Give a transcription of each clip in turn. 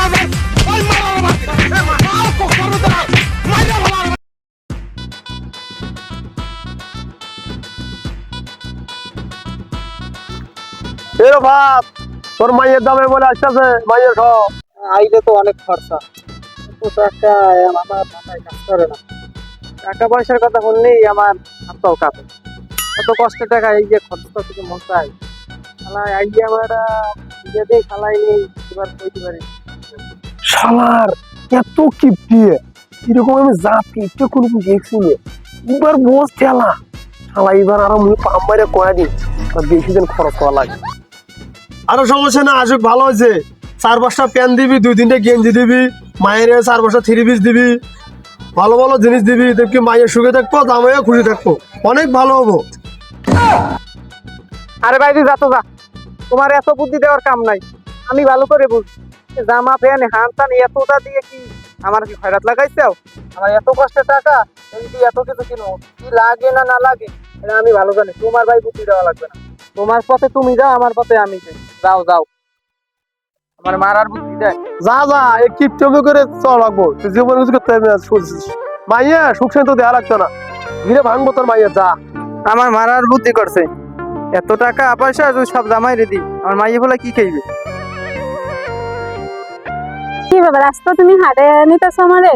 এর ভাত তোর মায়ের দামে বলে আসতেছে মায়ের খাও আইলে তো অনেক খরচা, কিন্তু টাকা আমার মাথায় কাজ করে না। টাকা পয়সার কথা বললেই আমার হাতটাও কাঁপে। এত কষ্টের টাকা এই যে খরচটা থেকে মন চাই, খালাই আইলে আমার নিজেতেই খালাই নেই, এবার কইতে পারি শালার এত কিপটি এরকম আমি জাত কিপটে কোনো দেখছি না। এবার বোঝ ঠেলা শালা এবার আরো মুই পাম মারে কয়া দিই আর বেশি দিন খরচ করা লাগে। আরো সমস্যা না আসুক ভালো হয়েছে, 4-5টা প্যান দিবি, 2-3টে গেঞ্জি দিবি, মায়ের 4-5টা 3 পিস দিবি, ভালো ভালো জিনিস দিবি, দেখবি মায়ের সুখে থাকবো, জামাইও খুশি থাকবো, অনেক ভালো হবো। আরে ভাই যা তো যা, তোমার এত বুদ্ধি দেওয়ার কাম নাই। আমি ভালো করে বুঝি জামা প্যান্ট হান টান এতটা দিয়ে কি আমার কি খয়রাত লাগাইছাও? আমার এত কষ্টের টাকা এই দিয়ে এত কিছু কিনো, কি লাগে না না লাগে এটা আমি ভালো জানি। তোমার ভাই বুদ্ধি দেওয়া লাগবে না, তোমার পথে তুমি যাও, আমার পথে আমি যাই। যাও যাও, আমার মারার বুদ্ধি দেয়। যা যা এই কিপটে করে চল লাগবো, তুই জীবন কিছু করতে পারবি না, শুনছিস মাইয়া সুখ শান্তি তো দেওয়া লাগতো না, ঘিরে ভাঙবো তোর মাইয়া। যা আমার মারার বুদ্ধি করছে, এত টাকা পয়সা যদি সব জামাই রেডি, আমার মাইয়ে বলে কি খাইবে? কি বাবা রাস্তা তুমি হাটে নিতেছো আমারে,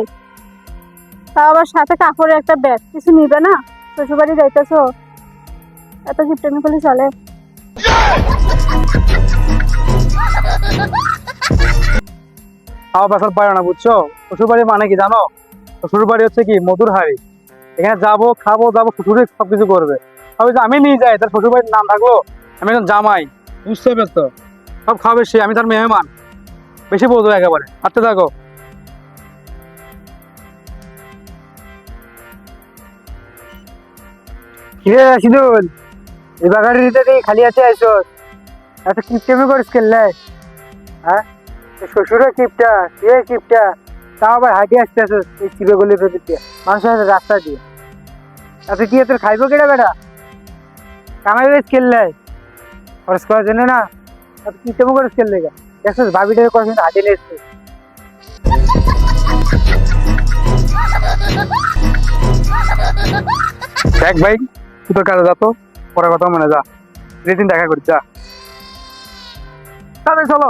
তাও আবার সাথে কাপড়ের একটা ব্যাগ, কিছু নিবে না? শ্বশুরবাড়ি যাইতেছো, এত কিপটেমি করলে চলে? খাওয়া পেশাল পায় না, বুঝছো? শ্বশুরবাড়ি মানে কি জানো? শ্বশুরবাড়ি হচ্ছে কি মধুর হাড়ি, এখানে যাবো খাবো যাবো, শ্বশুরই সবকিছু করবে। তবে যে আমি নিয়ে যাই, তার শ্বশুরবাড়ির নাম থাকলো আমি একজন জামাই, বুঝতে পারছো? সব খাবে সে, আমি তার মেহমান। বেশি বোঝো একেবারে, হাঁটতে থাকো। কিরে রাশিদুল, এই বাগানের খালি আছে আইসো, এত কিপটেমি করিস কেলে? হ্যাঁ, শ্বশুরের কিপটা, সে কিপটা, তাও আবার হাঁটি আসতে আসো এই চিপে গলির ভেতর দিয়ে, মানুষের হাতে রাস্তা দিয়ে। এত কি তোর খাইবো কেটে বেটা? কামাই বেশ খেললে খরচ করার জন্য না, এত কিপটেমি করিস খেললে গা? দেখছিস ভাবিটাকে করে কিন্তু হাঁটিয়ে নিয়ে এসছে। দেখ ভাই, তুই তোর কাজে যা, তো পরে কথা মনে যা, যেদিন দেখা করি যা। তাহলে চলো,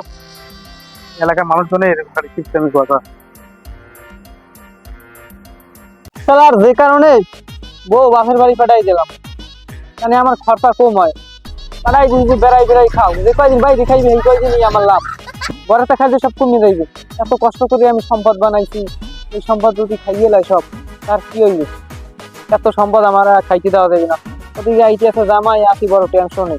এলাকার মানুষজনের এরকম খালি কিপটেমি কথা। আর যে কারণে বউ বাপের বাড়ি পাঠাই দিলাম, মানে আমার খরচা কম হয়। পাঠাই দিই যে বেড়াই বেড়াই খাও, যে কয়দিন বাইরে খাইবে এই কয়দিনই আমার লাভ, বড়টা খাইলে সব কমে যাইবে। এত কষ্ট করে আমি সম্পদ বানাইছি, এই সম্পদ যদি খাইয়ে লাই সব, তার কি হইবে? এত সম্পদ আমার খাইতে দেওয়া যাবে না। ওদিকে আইতে আছে জামাই, আছি বড় টেনশনে।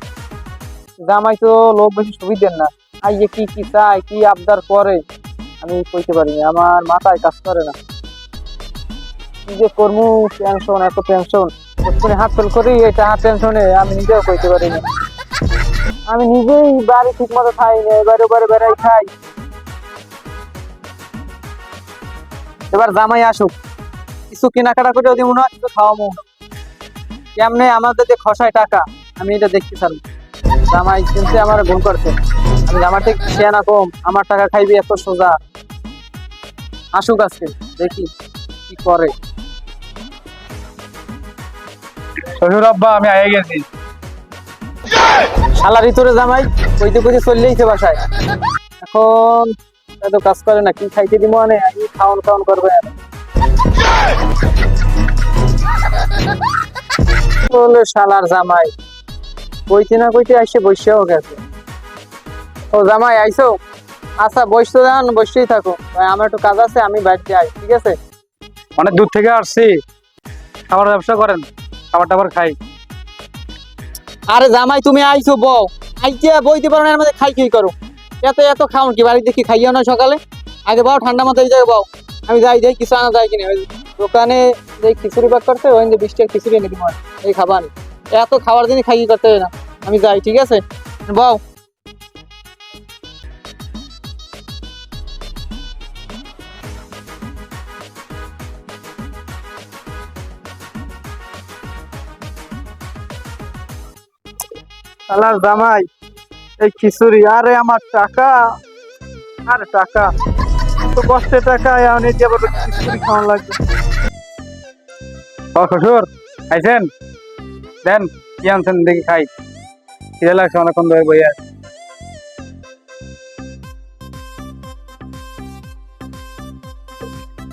জামাই তো লোক বেশি সুবিধের না, আইয়ে কি কি চায়, কি আবদার করে আমি কইতে পারিনি, আমার মাথায় কাজ করে না। কি যে করবো, টেনশন, এত টেনশন, হাত তোল করি এটা হাত টেনশনে আমি নিজেও কইতে পারিনি। আমি নিজেই বাড়ি ঠিক মতো খাই না, এবারে এবারে বেড়াই খাই। এবার জামাই আসুক, কিছু কেনাকাটা করে যদি মনে হয় কিছু খাওয়াবো, কেমনে আমাদের যে খসায় টাকা আমি এটা দেখতে পারবো। জামাই কিনতে আমার ভুল করছে, আমি জামার থেকে শেয়ানা কম, আমার টাকা খাইবি এত সোজা? আসুক আজকে, দেখি কি করে। শ্বশুর আব্বা আমি আগে গেছি। শালার ভিতরে জামাই কইতে কইতে চললেইছে বাসায়, এখন এত কাজ করে না, কি খাইতে দিব মানে খাওয়ান খাওয়ান করবে। বলে শালার জামাই কইতে না কইতে আইসে বসেও গেছে। ও জামাই আইসো? আচ্ছা বসতে যান, বসতেই থাকো, আমার একটু কাজ আছে, আমি বাইরে যাই। ঠিক আছে? অনেক দূর থেকে আসছি, খাবার ব্যবসা করেন, খাবার টাবার খাই। আরে জামাই তুমি আইছো, বউ আইতে বইতে পারো না, এর মধ্যে খাই কি করো? এত এত খাওন কি বাড়িতে কি খাইও না সকালে? আগে বাও ঠান্ডা মাথায় এই জায়গায় বাও, আমি যাই যাই কিছু আনা যায় কিনা। দোকানে যে খিচুড়ি পাক করতে ওই 20 টাকা খিচুড়ি এনে দিব, এই খাবার এত খাবার দিনই খাই করতে হয় না, আমি যাই। ঠিক আছে বাও। জামাই এই খিচুড়ি, আরে আমার টাকা, আরে টাকা কষ্টের টাকা এখন এই যে আবার স্কুটি খাওয়ানো লাগবে। ও শ্বশুর খাইছেন? দেন কি আনছেন দেখি খাই, খিদে লাগছে অনেকক্ষণ ধরে বইয়া।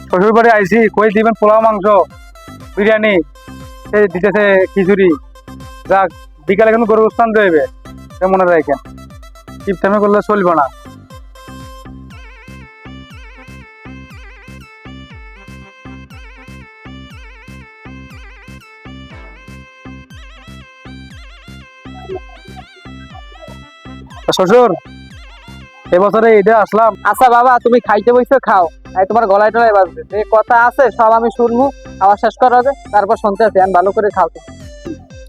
শ্বশুর বাড়ি আইসি, কই দিবেন পোলাও মাংস বিরিয়ানি, সে দিতেছে খিচুড়ি। যাক বিকালে কিন্তু গরু স্থান দেবে, মনে রাখেন, টিপটামে করলে চলবে না। শ্বশুর এবছরে ঈদে আসলাম। আচ্ছা বাবা, তুমি খাইতে বসে খাও, তোমার গলায় টলায় বাজবে, যে কথা আছে সব আমি শুনবো, খাওয়া শেষ করার আগে তারপর শুনতে আছি। আমি ভালো করে খাও,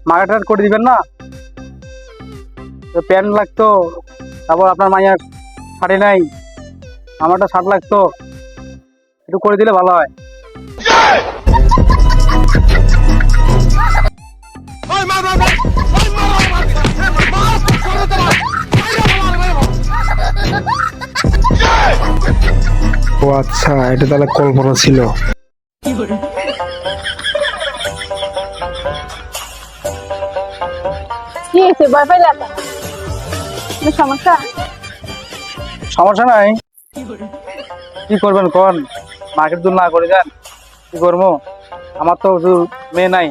মার্কেট করে দিবেন না? প্যান্ট লাগতো, তারপর আপনার মাইয়ার শাড়ি নাই, আমারটা শার্ট লাগতো, একটু করে দিলে ভালো হয়। ও আচ্ছা, এটা তাহলে কল্পনা ছিল। কি হয়েছে, ভয় পাইলে? কোনো সমস্যা? সমস্যা নাই, কি করবেন কোন, মার্কেট দূর না করে যান, কি করবো? আমার তো মেয়ে নাই,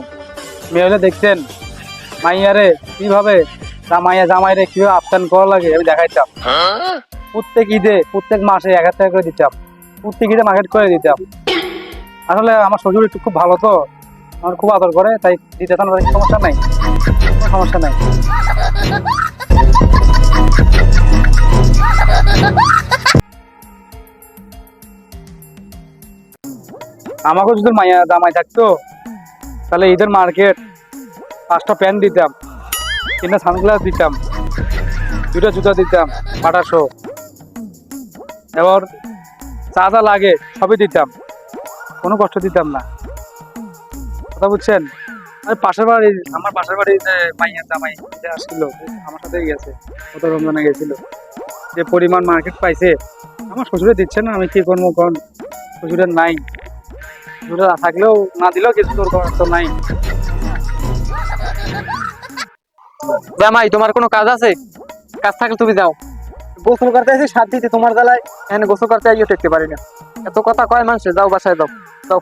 মেয়ে হলে দেখছেন মাইয়ারে কিভাবে, মাইয়া জামাইরে কিভাবে আপ্যায়ন করা লাগে আমি দেখাইতাম। প্রত্যেক ঈদে প্রত্যেক মাসে 1000 টাকা করে দিতাম, প্রত্যেক ঈদে মার্কেট করে দিতাম। আসলে আমার শ্বশুর একটু খুব ভালো, তো আমার খুব আদর করে, তাই দিতে সমস্যা নাই, কোনো সমস্যা নাই। আমাকে যদি মাইয়া জামাই থাকতো তাহলে ঈদের মার্কেট 5টা প্যান্ট দিতাম, 3টা সানগ্লাস দিতাম, 2টা জুতা দিতাম, 800, এবার যা যা লাগে সবই দিতাম, কোনো কষ্ট দিতাম না, কথা বুঝছেন? আর পাশের বাড়ি, আমার পাশের বাড়ি যে মাইয়া জামাই আসছিল আমার সাথেই গেছে, কত রমজানে গেছিল, যে পরিমাণ মার্কেট পাইছে আমার শ্বশুরে দিচ্ছে না, আমি কি করবো কোন? শ্বশুরের নাই, শ্বশুরে থাকলেও না দিলেও কিছু তোর করার তো নাই। জামাই তোমার কোনো কাজ আছে? কাজ থাকলে তুমি যাও। গোসল করতে এসে 7 দিতে তোমার জ্বালায় এখানে গোসল করতে আইও টেকতে পারি না, এত কথা কয় মানুষে। যাও বাসায় যাও, যাও।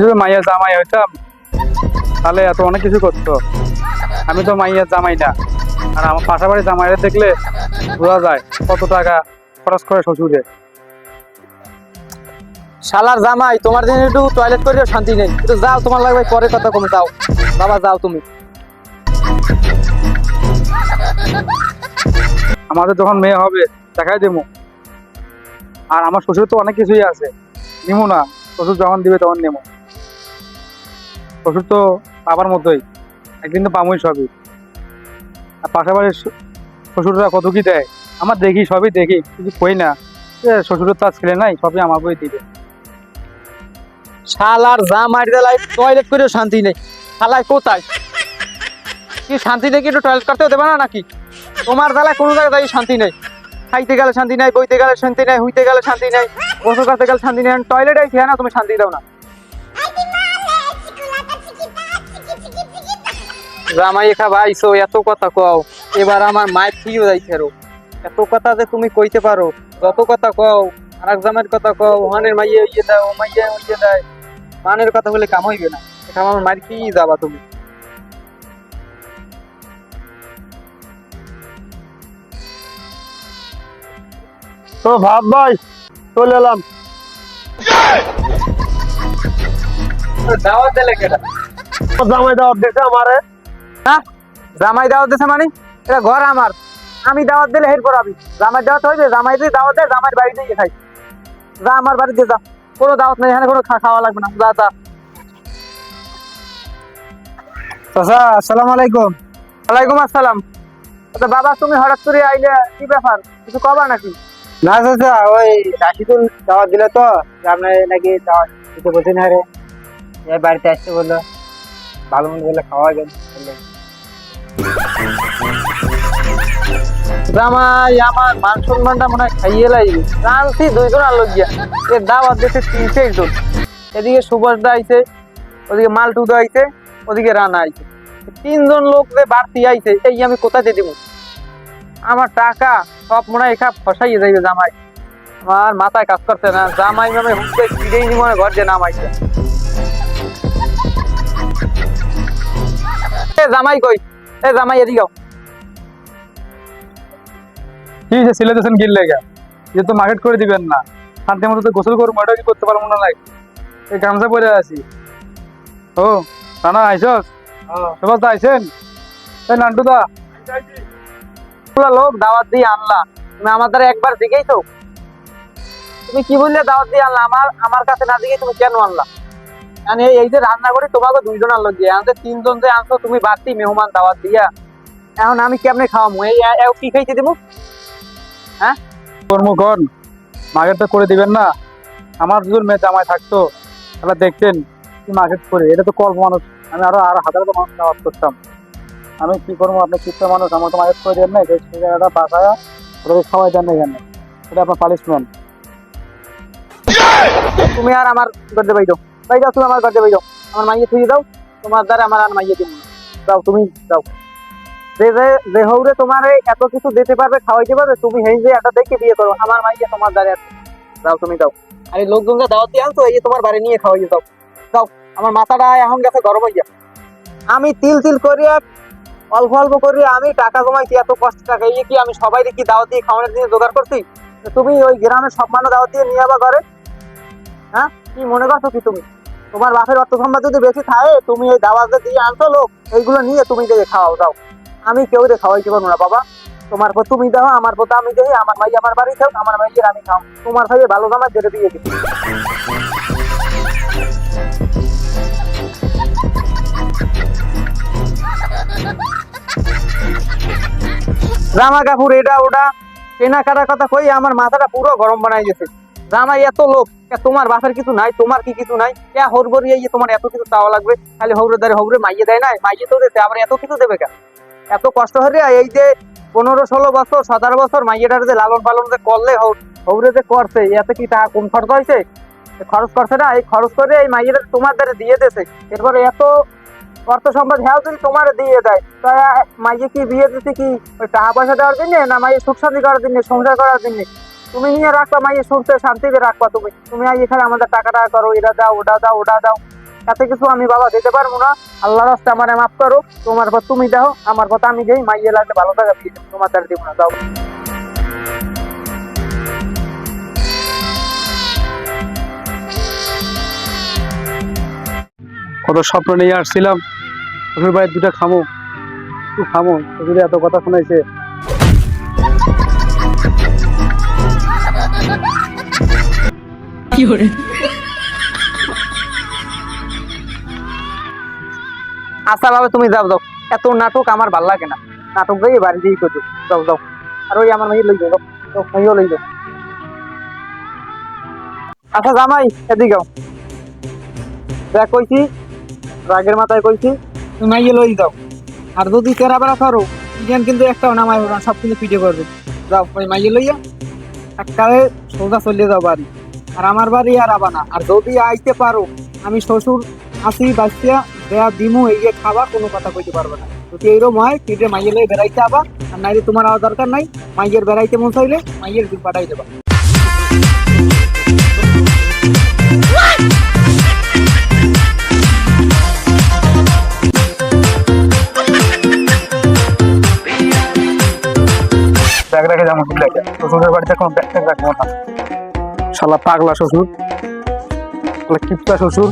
যদি মাইয়া জামাই হইতাম তাহলে এত অনেক কিছু করতো, আমি তো মাইয়া জামাই না। আর আমার পাশাপাশি জামাইরে দেখলে বোঝা যায় কত টাকা খরচ করে শ্বশুরে। শালার জামাই, তোমার জন্য একটু টয়লেট করেও শান্তি নেই, একটু যাও, তোমার লাগবে পরে কথা কমে, যাও বাবা, যাও তুমি। আমাদের যখন মেয়ে হবে দেখাই দেবো। আর আমার শ্বশুর তো অনেক কিছুই আছে, নিমো না, শ্বশুর যখন দিবে তখন নেবো। শ্বশুর তো বাবার মতোই, একদিন তো পামই সবই। আর পাশাপাশি শ্বশুররা কত কি দেয় আমার দেখি, সবই দেখি, কিছু কই না, শ্বশুরের তো ছেলে নাই, সবই আমাকেই দিবে। শালার জামাই জ্বালায় টয়লেট করেও শান্তি নেই, শালায় কোথায় কি শান্তি নেই? কি একটু টয়লেট করতেও দেবে না নাকি? তোমার জ্বালায় কোনো জায়গায় শান্তি নেই, খাইতে গেলে শান্তি নাই, বইতে গেলে শান্তি নাই, হুইতে গেলে শান্তি নাই, গোসল করতে গেলে শান্তি নেই, টয়লেটে খেয়ে না তুমি শান্তি দাও না। জামাই খাবাইছো, এত কথা কও, এবার আমার মায়ের ঠিক যাইছে আরো, এত কথা যে তুমি কইতে পারো, যত কথা কও, আর এক জামাইয়ের কথা কও, ওহানের মাইয়ে ইয়ে দেয়, ও মাইয়া ইয়ে দেয়, মানের কথা বলে কাম হইবে না, এখন আমার মায়ের কি যাবা তুমি? তো ভাব ভাই, চলে এলাম। দাওয়াত দিলে কেটা? জামাই দাওয়াত দিছে আমারে। হ্যাঁ, জামাই দাওয়াত দিছে মানে? এটা ঘর আমার, আমি দাওয়াত দিলে এরপর আমি জামাই দাওয়াত হইবে, জামাই দিয়ে দাওয়াত দেয়, জামাইয়ের বাড়িতে গিয়ে খাই। যা আমার বাড়িতে যা, কোনো দাওয়াত নেই এখানে, কোনো খাওয়া লাগবে না, যা যা। চাচা আসসালামু আলাইকুম। ওয়ালাইকুম আসসালাম। আচ্ছা বাবা, তুমি হঠাৎ করে আইলে, কি ব্যাপার, কিছু কবা নাকি? না চাচা, ওই রাশিদুল দাওয়াত দিলে তো, আপনি নাকি দাওয়াত দিতে বলছেন। হ্যাঁ রে, এই বাড়িতে আসতে বললো ভালো মন্দ বলে খাওয়া গেল। জামাই আমার মান সম্মানটা মনে হয় খাইয়ে লাগবে। রাঁধছি 2 জন আলো গিয়া, এর দাওয়াত দিতে 3 জন। এদিকে সুভাষ দা আইছে, ওদিকে মালটু দা আইছে, ওদিকে রানা আইছে। 3 জন লোক যে বাড়তি আইছে, এই আমি কোথায় দিব? আমার টাকা সব মনে হয় একা ফসাইয়ে যাইবে জামাই। আমার মাথায় কাজ করছে না। জামাই মামে হুঁকে ফিরেই নি মনে ঘর যে নামাইছে। জামাই কই? এ জামাই এদিকে আও। কি যে সিলেটেশন গিল লেগা, যে তো মার্কেট করে দিবেন না, শান্তি মতো তো গোসল করবো, এটা কি করতে পারবো না? নাই এই গামছা পরে আছি। ও রানা আইসস? সবাই তো আইসেন? এই নান্টু দা লোক দাওয়াত দিয়ে আনলা, তুমি আমার দ্বারা একবার জিজ্ঞেস, তুমি কি বললে দাওয়াত দিয়ে আনলা? আমার কাছে না জিজ্ঞেস তুমি কেন আনলা? মানে এই যে রান্না করি তোমাকে 2 জন আনলো দিয়ে, আমাদের 3 জন যে আনছো তুমি বাড়তি মেহমান দাওয়াত দিয়া, এখন আমি কেমনে খাওয়াবো? এই কি খাইতে দেবো? হ্যাঁ কর্মকর মার্কেটটা করে দিবেন না? আমার দুজন মেয়ে জামাই থাকতো, তাহলে দেখতেন কি মার্কেট করে। এটা তো কল্প মানুষ, আমি আরো হাজার মানুষ দাওয়াত করতাম। আমি কি করবো? আপনি চিত্র মানুষ, আমার তো মার্কেট করে দেন না, সেই জায়গাটা বাসায় ওটাকে খাওয়াই দেন না এখানে, এটা আপনার পানিশমেন্ট। তুমি আর আমার গর্দে বাই দাও, বাই দাও, তুমি আমার গর্দে বাই দাও। আমার মাইয়ে থুয়ে দাও, তোমার দ্বারা আমার আর মাইয়ে দিব না। যাও তুমি যাও। যে হৌরে তোমার এত কিছু দিতে পারবে, খাওয়াইতে পারবে, তুমি হেই যে এটা দেখে বিয়ে করো। আমার মাইয়ে তোমার দ্বারা যাও, তুমি যাও। আর এই লোকজনকে দাওয়াত দিয়ে আনতো, এই যে তোমার বাড়ি নিয়ে খাওয়াইয়ে যাও। যাও, আমার মাথাটা এখন গেছে গরম হইয়া। আমি তিল তিল করিয়া অল্প অল্প করিয়া আমি টাকা জমাইছি, এত কষ্ট টাকা। এই কি আমি সবাই কি দাওয়াত দিয়ে খাওয়ানোর জন্য জোগাড় করছি? তুমি ওই গ্রামের সব মানুষ দাওয়াত দিয়ে নিয়ে আবার ঘরে? হ্যাঁ, কি মনে করছো কি তুমি? তোমার বাপের অর্থ সম্পদ যদি বেশি থাকে, তুমি এই দাওয়াত দিয়ে আনছো লোক, এইগুলো নিয়ে তুমি দেখে খাওয়াও। যাও, আমি কেউ রে খাওয়াইতে পারবো না বাবা। তোমার পর তুমি দাও, আমার পর আমি দেখি। আমার ভাই আমার বাড়ি খাও, আমার ভাইয়ের আমি খাও। তোমার ভাইয়ে ভালো জামাই যেতে দিয়ে দিচ্ছি। জামা কাপড় এটা ওটা কেনাকাটার কথা কই আমার মাথাটা পুরো গরম বানাই গেছে। জামাই এত লোক, তোমার বাপের কিছু নাই, তোমার কি কিছু নাই? হরবরি তোমার এত কিছু চাওয়া লাগবে? খালি হৌরে দাঁড়ে হৌরে মাইয়ে দেয় না, মাইয়ে তো দিতে আবার এত কিছু দেবে কেন? এত কষ্ট হয়ে এই যে 15-16 বছর 17 বছর মাইয়েটার যে লালন পালন যে করলে হৌরে যে করছে, এতে কি টাকা কম খরচ হয়েছে? খরচ করছে না? এই খরচ করে এই মাইয়েটা তোমার দ্বারা দিয়ে দিয়েছে। এরপরে এত অর্থ সম্পদ হ্যাঁ যদি তোমার দিয়ে দেয়, তাই মাইয়ে কি বিয়ে দিতে কি ওই টাকা পয়সা দেওয়ার জন্য, না মাইয়ে সুখ শান্তি করার জন্য, সংসার করার জন্য? তুমি নিয়ে রাখবা মাইয়ে সুখে শান্তিতে রাখবা। তুমি এখানে আমাদের টাকা করো, এটা দাও, ওটা দাও, ওটা দাও। এত কিছু আমি বাবা দিতে পারবো না। আল্লাহ রাস্তা আমার মাফ করো। তোমার পর তুমি দাও, আমার কথা আমি দেই। মাইয়ে লাগলে ভালো টাকা দিয়ে দেবো, তোমার দ্বারা দিব না। দাও। কত স্বপ্ন নিয়ে আসছিলাম, শ্বশুর বাড়ির 2টা খামো, একটু খামো, শ্বশুরে এত কথা শোনাইছে। আচ্ছা বাবা তুমি যাও যাও, এত নাটক আমার ভাল লাগে না। নাটক যাই বাড়ি দিয়ে করছো, যাও যাও। আর ওই আমার মাইয়ে লই যাও, মাইও লই যাও। আচ্ছা জামাই এদিকে দেখ, কইছি রাগের মাথায় কইছি, তুমি মাইয়ে লই যাও। আর যদি তেরা বেড়া করো, ইগেন কিন্তু একটাও নামাই না, সব কিন্তু পিঠে করবে। যাও ওই মাইয়ে লইয়া একবারে সোজা চলে যাও বাড়ি। আর আমার বাড়ি আর আবা না। আর যদি আইতে পারো, আমি শ্বশুর আসি বাচ্চা দেয়া দিমু, এই যে খাবা, কোনো কথা কইতে পারবে না। যদি এইরকম হয় পিঠে মাইয়ে লই বেড়াইতে আবা। আর নাইলে তোমার আওয়া দরকার নাই, মাইয়ের বেড়াইতে মন চাইলে মাইয়ের দিন পাঠাই দেবা। ব্যাগ রেখে যাবো, শ্বশুরের বাড়িতে কোনো ব্যাগ রাখবো না। শালা পাগলা শ্বশুর, কিপটা শ্বশুর।